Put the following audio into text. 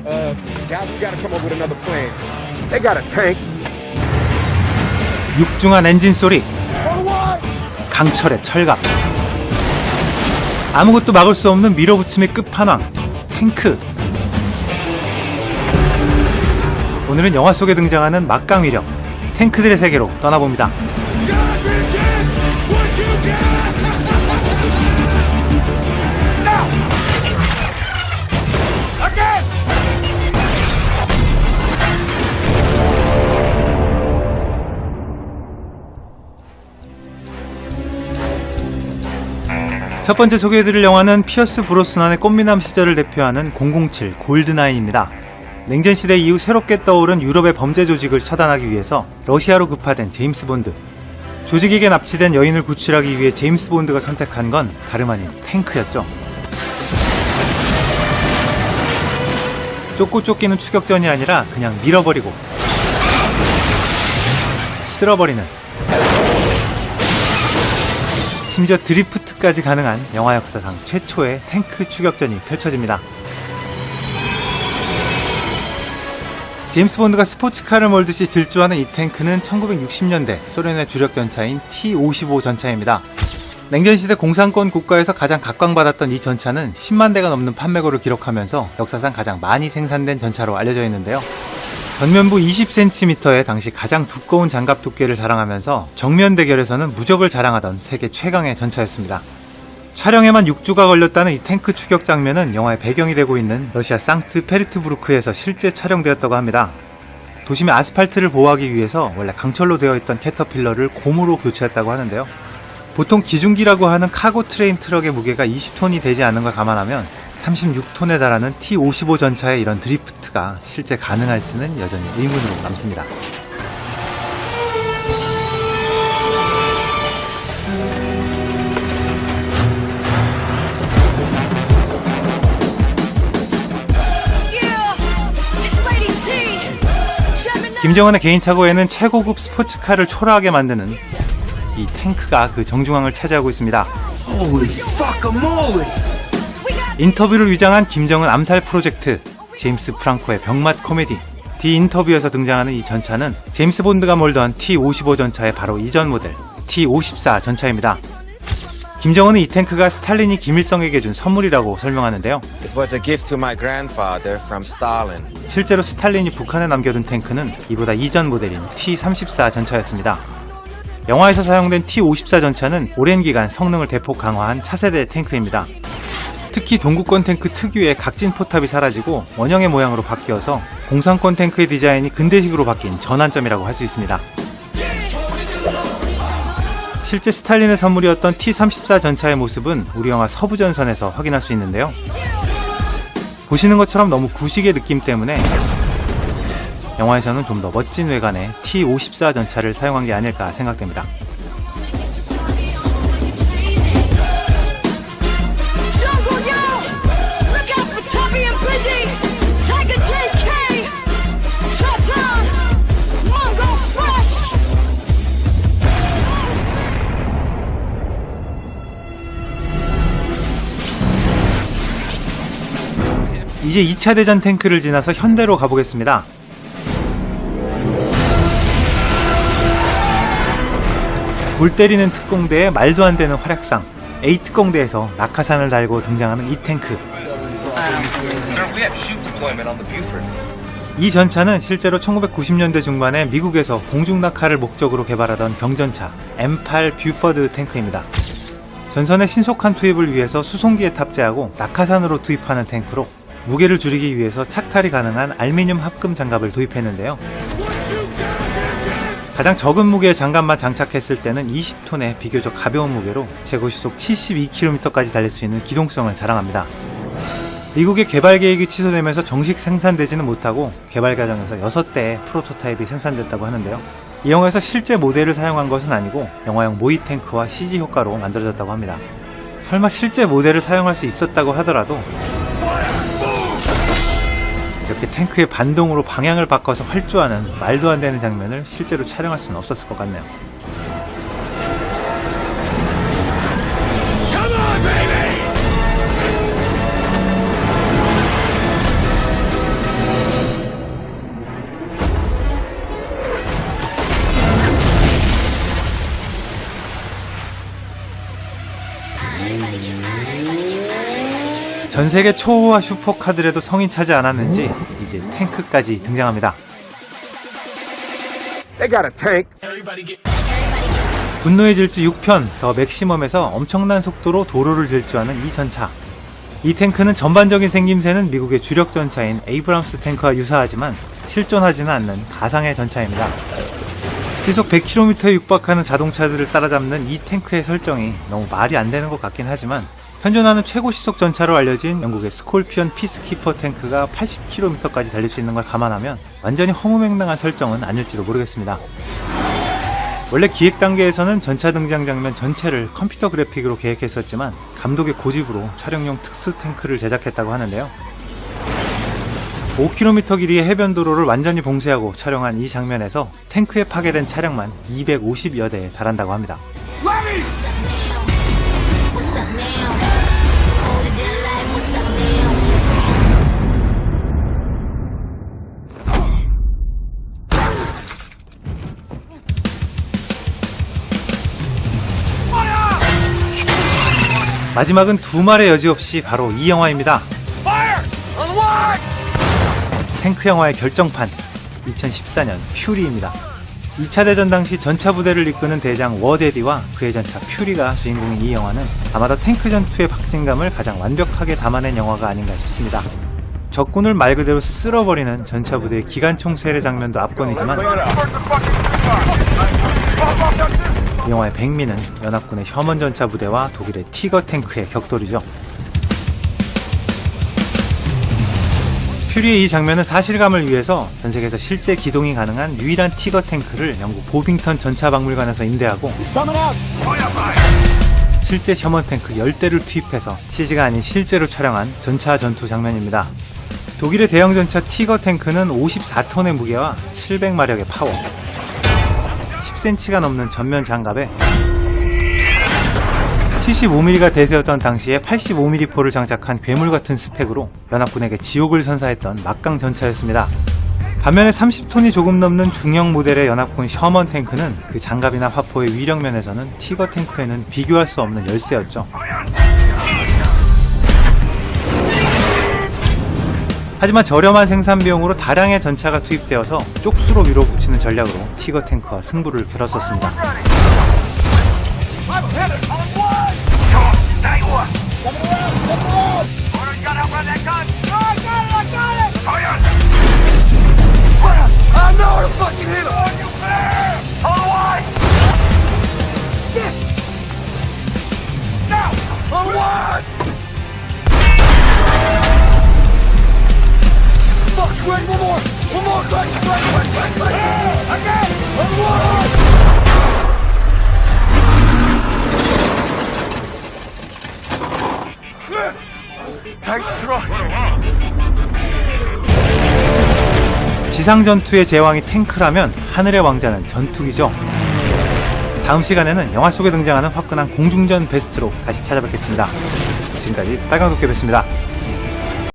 Guys, we gotta come up with another plan. They got a tank. 육중한 엔진 소리, 강철의 철갑, 아무것도 막을 수 없는 밀어붙임의 끝판왕, 탱크. 오늘은 영화 속에 등장하는 막강 위력, 탱크들의 세계로 떠나봅니다. 첫 번째 소개해드릴 영화는 피어스 브로스난의 꽃미남 시절을 대표하는 007 골드나인입니다. 냉전시대 이후 새롭게 떠오른 유럽의 범죄 조직을 처단하기 위해서 러시아로 급파된 제임스 본드. 조직에게 납치된 여인을 구출하기 위해 제임스 본드가 선택한 건 다름 아닌 탱크였죠. 쫓고 쫓기는 추격전이 아니라 그냥 밀어버리고 쓸어버리는, 심지어 드리프트까지 가능한 영화 역사상 최초의 탱크 추격전이 펼쳐집니다. 제임스 본드가 스포츠카를 몰듯이 질주하는 이 탱크는 1960년대 소련의 주력 전차인 T-55 전차입니다. 냉전시대 공산권 국가에서 가장 각광받았던 이 전차는 10만 대가 넘는 판매고를 기록하면서 역사상 가장 많이 생산된 전차로 알려져 있는데요. 전면부 20cm의 당시 가장 두꺼운 장갑 두께를 자랑하면서 정면 대결에서는 무적을 자랑하던 세계 최강의 전차였습니다. 촬영에만 6주가 걸렸다는 이 탱크 추격 장면은 영화의 배경이 되고 있는 러시아 상트페르트부르크에서 실제 촬영되었다고 합니다. 도심의 아스팔트를 보호하기 위해서 원래 강철로 되어 있던 캐터필러를 곰으로 교체했다고 하는데요. 보통 기중기라고 하는 카고 트레인 트럭의 무게가 20톤이 되지 않는 걸 감안하면 36톤에 달하는 T-55 전차의 이런 드리프트가 실제 가능할지는 여전히 의문으로 남습니다. 김정은의 개인차고에는 최고급 스포츠카를 초라하게 만드는 이 탱크가 그 정중앙을 차지하고 있습니다. 인터뷰를 위장한 김정은 암살 프로젝트, 제임스 프랑코의 병맛 코미디, 디 인터뷰에서 등장하는 이 전차는 제임스 본드가 몰던 T-55 전차의 바로 이전 모델 T-54 전차입니다. 김정은은 이 탱크가 스탈린이 김일성에게 준 선물이라고 설명하는데요. It was a gift to my grandfather from Stalin. 실제로 스탈린이 북한에 남겨둔 탱크는 이보다 이전 모델인 T-34 전차였습니다. 영화에서 사용된 T-54 전차는 오랜 기간 성능을 대폭 강화한 차세대 탱크입니다. 특히 동구권 탱크 특유의 각진 포탑이 사라지고 원형의 모양으로 바뀌어서 공산권 탱크의 디자인이 근대식으로 바뀐 전환점이라고 할 수 있습니다. 실제 스탈린의 선물이었던 T-34 전차의 모습은 우리 영화 서부전선에서 확인할 수 있는데요. 보시는 것처럼 너무 구식의 느낌 때문에 영화에서는 좀 더 멋진 외관의 T-54 전차를 사용한 게 아닐까 생각됩니다. 이제 2차 대전 탱크를 지나서 현대로 가보겠습니다. 골 때리는 특공대의 말도 안 되는 활약상, A 특공대에서 낙하산을 달고 등장하는 이 탱크. 이 전차는 실제로 1990년대 중반에 미국에서 공중 낙하를 목적으로 개발하던 경전차 M8 뷰퍼드 탱크입니다. 전선의 신속한 투입을 위해서 수송기에 탑재하고 낙하산으로 투입하는 탱크로 무게를 줄이기 위해서 착탈이 가능한 알루미늄 합금 장갑을 도입했는데요. 가장 적은 무게의 장갑만 장착했을 때는 20톤의 비교적 가벼운 무게로 최고 시속 72km까지 달릴 수 있는 기동성을 자랑합니다. 미국의 개발 계획이 취소되면서 정식 생산되지는 못하고 개발 과정에서 6대의 프로토타입이 생산됐다고 하는데요. 이 영화에서 실제 모델을 사용한 것은 아니고 영화용 모의 탱크와 CG 효과로 만들어졌다고 합니다. 설마 실제 모델을 사용할 수 있었다고 하더라도 이렇게 탱크의 반동으로 방향을 바꿔서 활주하는 말도 안 되는 장면을 실제로 촬영할 수는 없었을 것 같네요. 전세계 초호화 슈퍼카들에도 성인 차지 않았는지 이제 탱크까지 등장합니다. They got a tank. 분노의 질주 6편 더 맥시멈에서 엄청난 속도로 도로를 질주하는 이 전차. 이 탱크는 전반적인 생김새는 미국의 주력 전차인 에이브람스 탱크와 유사하지만 실존하지는 않는 가상의 전차입니다. 시속 100km에 육박하는 자동차들을 따라잡는 이 탱크의 설정이 너무 말이 안 되는 것 같긴 하지만 현존하는 최고 시속 전차로 알려진 영국의 스콜피언 피스키퍼 탱크가 80km까지 달릴 수 있는 걸 감안하면 완전히 허무맹랑한 설정은 아닐지도 모르겠습니다. 원래 기획 단계에서는 전차 등장 장면 전체를 컴퓨터 그래픽으로 계획했었지만 감독의 고집으로 촬영용 특수 탱크를 제작했다고 하는데요. 5km 길이의 해변도로를 완전히 봉쇄하고 촬영한 이 장면에서 탱크에 파괴된 차량만 250여 대에 달한다고 합니다. 마지막은 두말의 여지 없이 바로 이 영화입니다. 탱크 영화의 결정판 2014년 퓨리입니다. 2차 대전 당시 전차 부대를 이끄는 대장 워데디와 그의 전차 퓨리가 주인공인 이 영화는 아마도 탱크 전투의 박진감을 가장 완벽하게 담아낸 영화가 아닌가 싶습니다. 적군을 말 그대로 쓸어버리는 전차 부대의 기관총 세례 장면도 압권이지만 이 영화의 백미는 연합군의 셔먼 전차 부대와 독일의 티거 탱크의 격돌이죠. 퓨리의 이 장면은 사실감을 위해서 전세계에서 실제 기동이 가능한 유일한 티거 탱크를 영국 보빙턴 전차박물관에서 임대하고 실제 셔먼 탱크 10대를 투입해서 CG가 아닌 실제로 촬영한 전차 전투 장면입니다. 독일의 대형 전차 티거 탱크는 54톤의 무게와 700마력의 파워, 10cm가 넘는 전면 장갑에 75mm가 대세였던 당시에 85mm 포를 장착한 괴물같은 스펙으로 연합군에게 지옥을 선사했던 막강 전차였습니다. 반면에 30톤이 조금 넘는 중형 모델의 연합군 셔먼 탱크는 그 장갑이나 화포의 위력 면에서는 티거 탱크에는 비교할 수 없는 열세였죠. 하지만 저렴한 생산 비용으로 다량의 전차가 투입되어서 쪽수로 밀어붙이는 전략으로 티거 탱크와 승부를 겨뤘었습니다. 지상 전투의 제왕이 탱크라면 하늘의 왕자는 전투기죠. 다음 시간에는 영화 속에 등장하는 화끈한 공중전 베스트로 다시 찾아뵙겠습니다. 지금까지 빨강도깨비였습니다.